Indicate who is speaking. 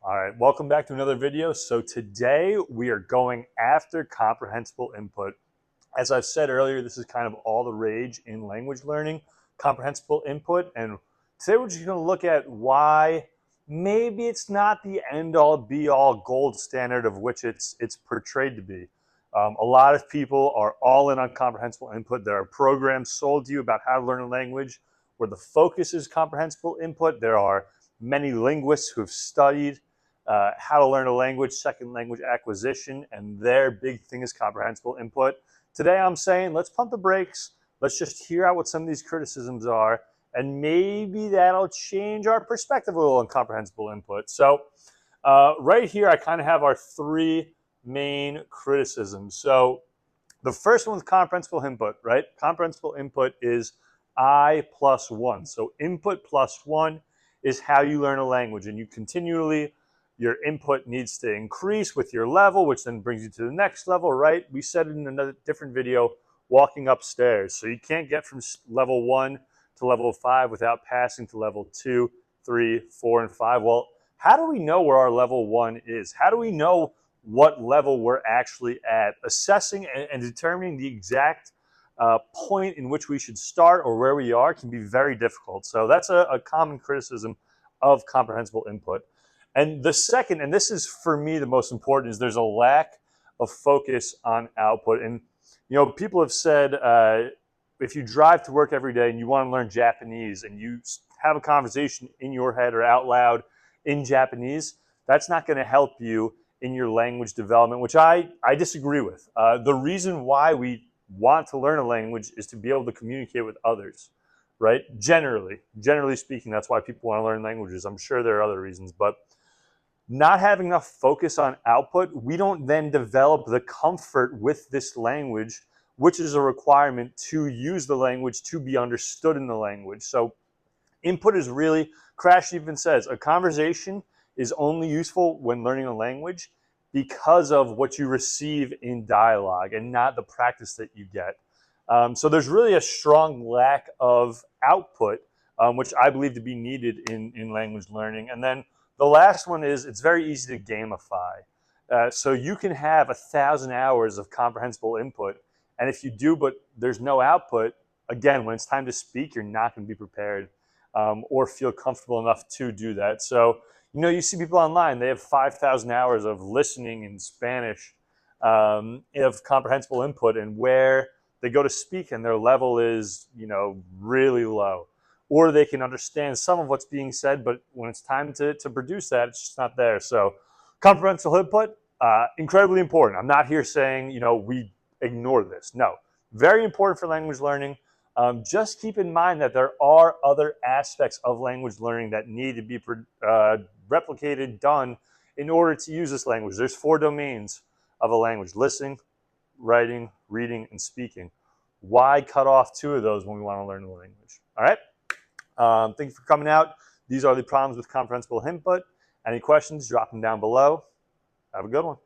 Speaker 1: All right, welcome back to another video. So today we are going after comprehensible input. As I've said earlier, this is kind of all the rage in language learning, comprehensible input. And today we're just going to look at why maybe it's not the end-all, be-all gold standard of which it's portrayed to be. A lot of people are all in on comprehensible input. There are programs sold to you about how to learn a language where the focus is comprehensible input. There are many linguists who have studied how to learn a language, second language acquisition, and their big thing is comprehensible input. Today I'm saying let's pump the brakes, let's just hear out what some of these criticisms are, and maybe that'll change our perspective a little on comprehensible input. So right here I kind of have our three main criticisms. So the first one is comprehensible input, right? Comprehensible input is I plus one. So input plus one is how you learn a language, and you continually, your input needs to increase with your level, which then brings you to the next level, right? We said it in another different video, walking upstairs. So you can't get from level 1 to level 5 without passing to level 2, 3, 4, and 5. Well, how do we know where our level 1 is? How do we know what level we're actually at? Assessing and determining the exact point in which we should start or where we are can be very difficult. So that's a common criticism of comprehensible input. And the second, and this is for me the most important, is there's a lack of focus on output. And you know, people have said if you drive to work every day and you want to learn Japanese and you have a conversation in your head or out loud in Japanese, that's not going to help you in your language development, which I disagree with. The reason why we want to learn a language is to be able to communicate with others, right? Generally speaking, that's why people want to learn languages. I'm sure there are other reasons, but not having enough focus on output, we don't then develop the comfort with this language, which is a requirement to use the language, to be understood in the language. So input is really, Krashen even says, a conversation is only useful when learning a language because of what you receive in dialogue and not the practice that you get. So there's really a strong lack of output, which I believe to be needed in language learning. And then the last one is it's very easy to gamify. So you can have 1,000 hours of comprehensible input, and if you do, but there's no output, again, when it's time to speak, you're not going to be prepared or feel comfortable enough to do that. So, you know, you see people online, they have 5,000 hours of listening in Spanish of comprehensible input, and where they go to speak and their level is, you know, really low. Or they can understand some of what's being said, but when it's time to produce that, it's just not there. So comprehensible input, incredibly important. I'm not here saying, you know, we ignore this. No, very important for language learning. Just keep in mind that there are other aspects of language learning that need to be replicated, done in order to use this language. There's 4 domains of a language: listening, writing, reading, and speaking. Why cut off 2 of those when we want to learn the language? All right. Thank you for coming out. These are the problems with comprehensible input. Any questions, drop them down below. Have a good one.